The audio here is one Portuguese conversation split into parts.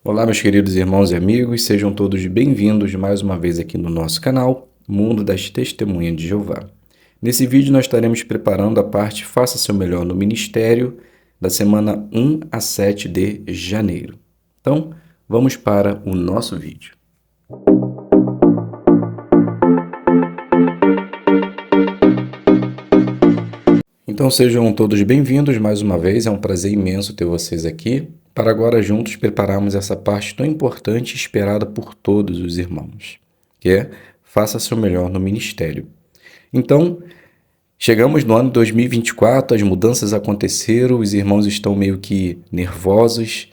Olá, meus queridos irmãos e amigos, sejam todos bem-vindos mais uma vez aqui no nosso canal, Mundo das Testemunhas de Jeová. Nesse vídeo nós estaremos preparando a parte Faça Seu Melhor no Ministério, da semana 1 a 7 de janeiro. Então, vamos para o nosso vídeo. Então sejam todos bem-vindos mais uma vez, é um prazer imenso ter vocês aqui, para agora juntos prepararmos essa parte tão importante e esperada por todos os irmãos, que é Faça Seu Melhor no Ministério. Então, chegamos no ano de 2024, as mudanças aconteceram, os irmãos estão meio que nervosos,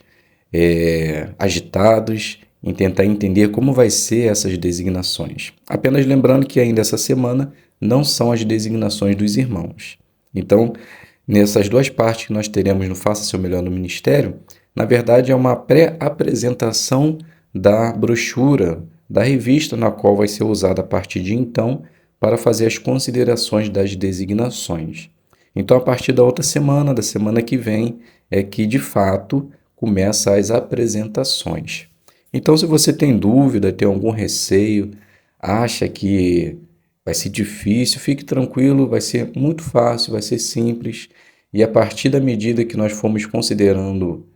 agitados, em tentar entender como vai ser essas designações. Apenas lembrando que ainda essa semana não são as designações dos irmãos. Então, nessas duas partes que nós teremos no Faça Seu Melhor no Ministério, na verdade é uma pré-apresentação da brochura, da revista na qual vai ser usada a partir de então para fazer as considerações das designações. Então, a partir da outra semana, da semana que vem, é que de fato começa as apresentações. Então, se você tem dúvida, tem algum receio, acha que vai ser difícil, fique tranquilo, vai ser muito fácil, vai ser simples. E a partir da medida que nós formos considerando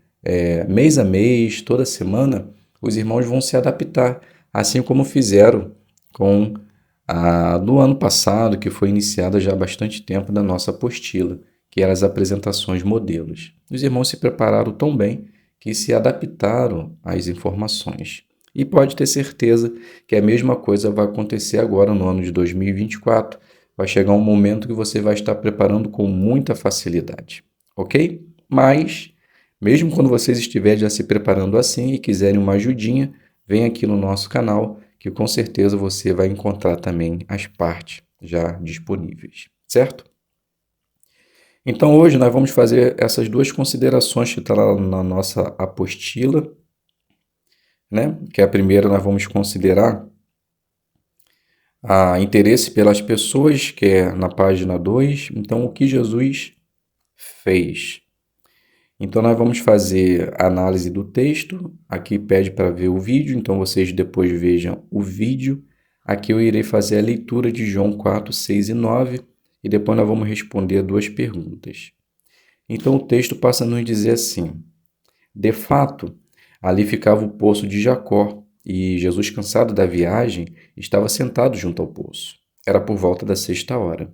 mês a mês, toda semana, os irmãos vão se adaptar, assim como fizeram com a do ano passado, que foi iniciada já há bastante tempo da nossa apostila, que eram as apresentações modelos. Os irmãos se prepararam tão bem que se adaptaram às informações. E pode ter certeza que a mesma coisa vai acontecer agora no ano de 2024. Vai chegar um momento que você vai estar preparando com muita facilidade, ok? Mas, mesmo quando vocês estiverem já se preparando assim e quiserem uma ajudinha, vem aqui no nosso canal que com certeza você vai encontrar também as partes já disponíveis, certo? Então hoje nós vamos fazer essas duas considerações que estão lá na nossa apostila, né? Que a primeira nós vamos considerar a interesse pelas pessoas, que é na página 2. Então, o que Jesus fez? Então, nós vamos fazer a análise do texto. Aqui pede para ver o vídeo, então vocês depois vejam o vídeo. Aqui eu irei fazer a leitura de João 4, 6 e 9 e depois nós vamos responder duas perguntas. Então, o texto passa a nos dizer assim: de fato, ali ficava o poço de Jacó, e Jesus, cansado da viagem, estava sentado junto ao poço. Era por volta da 6ª hora.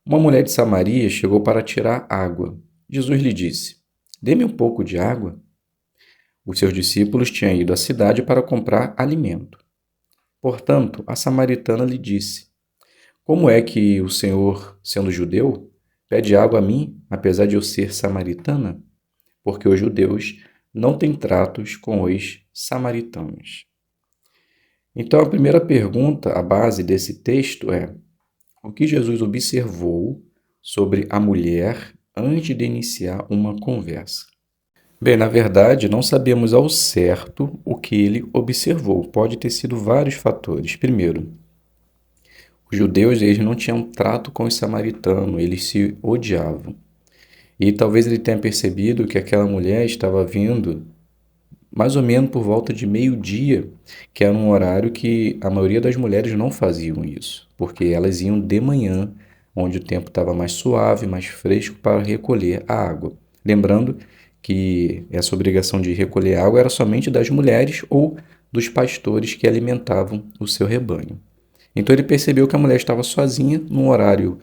Uma mulher de Samaria chegou para tirar água. Jesus lhe disse: dê-me um pouco de água. Os seus discípulos tinham ido à cidade para comprar alimento. Portanto, a samaritana lhe disse: como é que o Senhor, sendo judeu, pede água a mim, apesar de eu ser samaritana? Porque os judeus não têm tratos com os samaritanos. Então, a primeira pergunta, a base desse texto é: o que Jesus observou sobre a mulher antes de iniciar uma conversa? Bem, na verdade, não sabemos ao certo o que ele observou. Pode ter sido vários fatores. Primeiro, os judeus eles não tinham trato com os samaritanos, eles se odiavam. E talvez ele tenha percebido que aquela mulher estava vindo mais ou menos por volta de meio-dia, que era um horário que a maioria das mulheres não faziam isso, porque elas iam de manhã, onde o tempo estava mais suave, mais fresco, para recolher a água. Lembrando que essa obrigação de recolher água era somente das mulheres ou dos pastores que alimentavam o seu rebanho. Então ele percebeu que a mulher estava sozinha num horário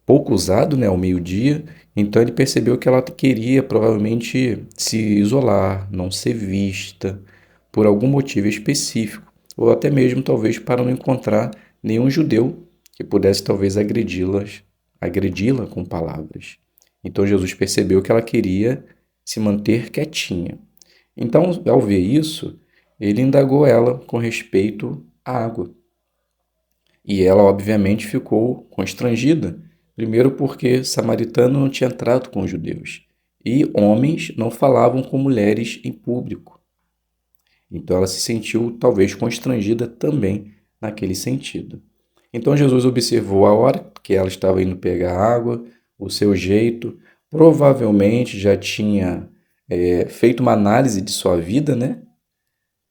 pouco usado, né, ao meio-dia, então ele percebeu que ela queria provavelmente se isolar, não ser vista por algum motivo específico, ou até mesmo talvez para não encontrar nenhum judeu que pudesse talvez agredi-la com palavras. Então Jesus percebeu que ela queria se manter quietinha. Então, ao ver isso, ele indagou ela com respeito à água. E ela, obviamente, ficou constrangida. Primeiro porque samaritano não tinha trato com os judeus. E homens não falavam com mulheres em público. Então ela se sentiu talvez constrangida também naquele sentido. Então Jesus observou a hora que ela estava indo pegar água, o seu jeito, provavelmente já tinha feito uma análise de sua vida, né?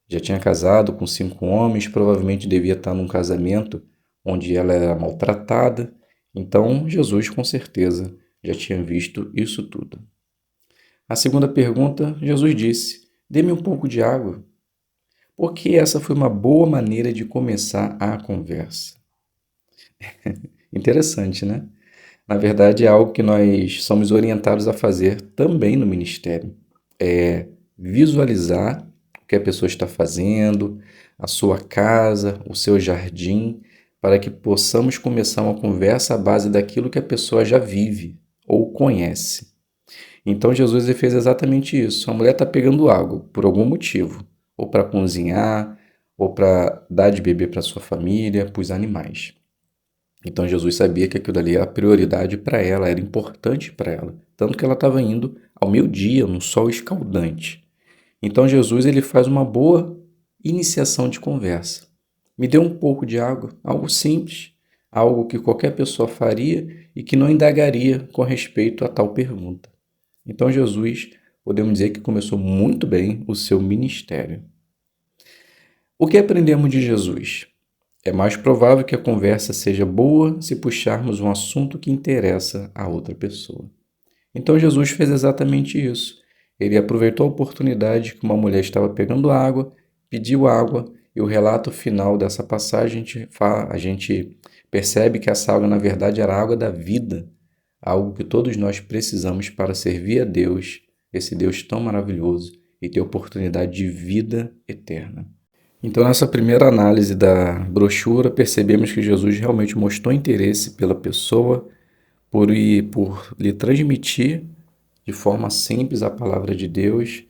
Já tinha casado com 5 homens, provavelmente devia estar num casamento onde ela era maltratada. Então, Jesus, com certeza, já tinha visto isso tudo. A segunda pergunta, Jesus disse: dê-me um pouco de água, porque essa foi uma boa maneira de começar a conversa. Interessante, né? Na verdade, é algo que nós somos orientados a fazer também no ministério. É visualizar o que a pessoa está fazendo, a sua casa, o seu jardim, para que possamos começar uma conversa à base daquilo que a pessoa já vive ou conhece. Então Jesus ele fez exatamente isso. A mulher está pegando água por algum motivo, ou para cozinhar, ou para dar de beber para sua família, para os animais. Então Jesus sabia que aquilo ali era prioridade para ela, era importante para ela, tanto que ela estava indo ao meio-dia, no sol escaldante. Então Jesus ele faz uma boa iniciação de conversa. Me dê um pouco de água, algo simples, algo que qualquer pessoa faria e que não indagaria com respeito a tal pergunta. Então Jesus, podemos dizer que começou muito bem o seu ministério. O que aprendemos de Jesus? É mais provável que a conversa seja boa se puxarmos um assunto que interessa a outra pessoa. Então Jesus fez exatamente isso. Ele aproveitou a oportunidade que uma mulher estava pegando água, pediu água, e o relato final dessa passagem a gente percebe que essa água, na verdade, era a água da vida, algo que todos nós precisamos para servir a Deus, esse Deus tão maravilhoso, e ter oportunidade de vida eterna. Então, nessa primeira análise da brochura, percebemos que Jesus realmente mostrou interesse pela pessoa, por lhe transmitir de forma simples a palavra de Deus,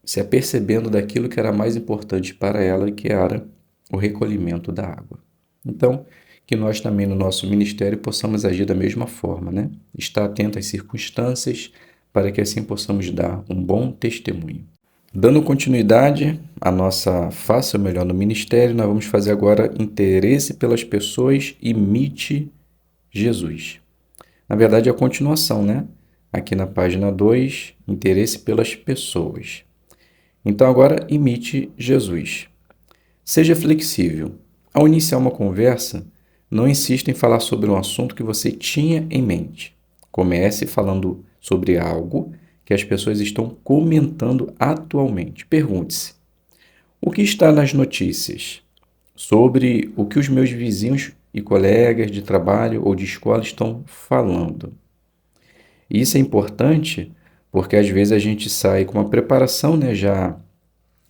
se apercebendo daquilo que era mais importante para ela, que era o recolhimento da água. Então, que nós também no nosso ministério possamos agir da mesma forma, né? Estar atento às circunstâncias para que assim possamos dar um bom testemunho. Dando continuidade à nossa Faça o Melhor no Ministério, nós vamos fazer agora interesse pelas pessoas, imite Jesus. Na verdade, é a continuação, né? Aqui na página 2, interesse pelas pessoas. Então, agora, imite Jesus. Seja flexível. Ao iniciar uma conversa, não insista em falar sobre um assunto que você tinha em mente. Comece falando sobre algo que as pessoas estão comentando atualmente. Pergunte-se: o que está nas notícias? Sobre o que os meus vizinhos e colegas de trabalho ou de escola estão falando. E isso é importante porque às vezes a gente sai com uma preparação, né, já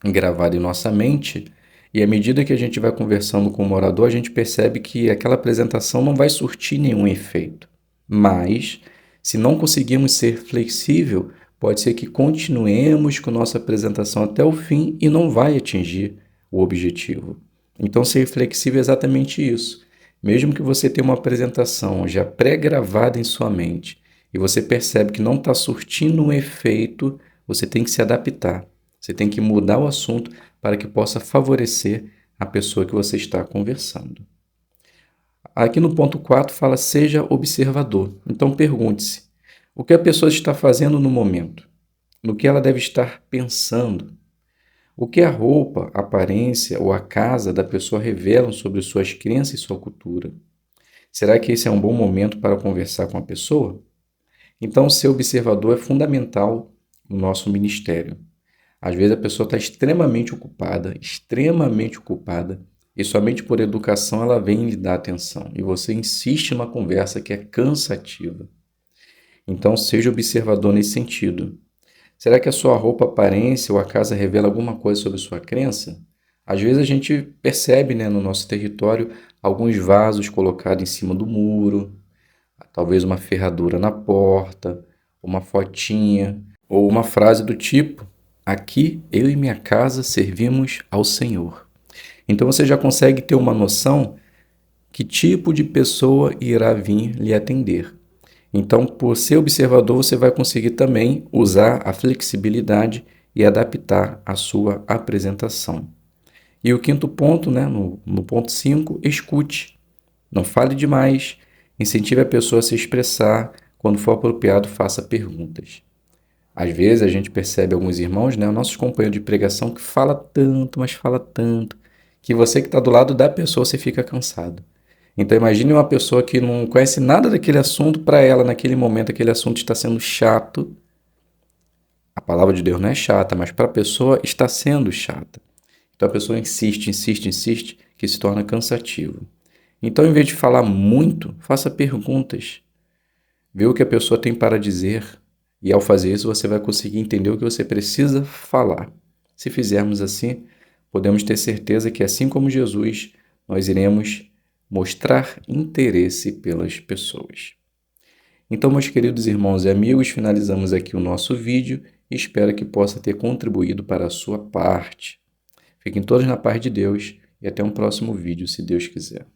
gravada em nossa mente, e à medida que a gente vai conversando com o morador, a gente percebe que aquela apresentação não vai surtir nenhum efeito. Mas, se não conseguirmos ser flexível, pode ser que continuemos com nossa apresentação até o fim e não vai atingir o objetivo. Então, ser flexível é exatamente isso. Mesmo que você tenha uma apresentação já pré-gravada em sua mente e você percebe que não está surtindo um efeito, você tem que se adaptar. Você tem que mudar o assunto para que possa favorecer a pessoa que você está conversando. Aqui no ponto 4 fala seja observador. Então pergunte-se, o que a pessoa está fazendo no momento? No que ela deve estar pensando? O que a roupa, a aparência ou a casa da pessoa revelam sobre suas crenças e sua cultura? Será que esse é um bom momento para conversar com a pessoa? Então, ser observador é fundamental no nosso ministério. Às vezes a pessoa está extremamente ocupada, e somente por educação ela vem lhe dar atenção. E você insiste numa conversa que é cansativa. Então, seja observador nesse sentido. Será que a sua roupa, aparência ou a casa revela alguma coisa sobre sua crença? Às vezes a gente percebe, né, no nosso território alguns vasos colocados em cima do muro, talvez uma ferradura na porta, uma fotinha, ou uma frase do tipo: aqui eu e minha casa servimos ao Senhor. Então você já consegue ter uma noção que tipo de pessoa irá vir lhe atender. Então, por ser observador, você vai conseguir também usar a flexibilidade e adaptar a sua apresentação. E o quinto ponto, né, no ponto 5, escute. Não fale demais, incentive a pessoa a se expressar. Quando for apropriado, faça perguntas. Às vezes a gente percebe alguns irmãos, né, nossos companheiros de pregação, que fala tanto, mas fala tanto, que você que está do lado da pessoa, você fica cansado. Então imagine uma pessoa que não conhece nada daquele assunto, para ela, naquele momento, aquele assunto está sendo chato. A palavra de Deus não é chata, mas para a pessoa está sendo chata. Então a pessoa insiste, insiste, insiste, que se torna cansativo. Então, em vez de falar muito, faça perguntas. Vê o que a pessoa tem para dizer. E ao fazer isso, você vai conseguir entender o que você precisa falar. Se fizermos assim, podemos ter certeza que, assim como Jesus, nós iremos mostrar interesse pelas pessoas. Então, meus queridos irmãos e amigos, finalizamos aqui o nosso vídeo e espero que possa ter contribuído para a sua parte. Fiquem todos na paz de Deus e até um próximo vídeo, se Deus quiser.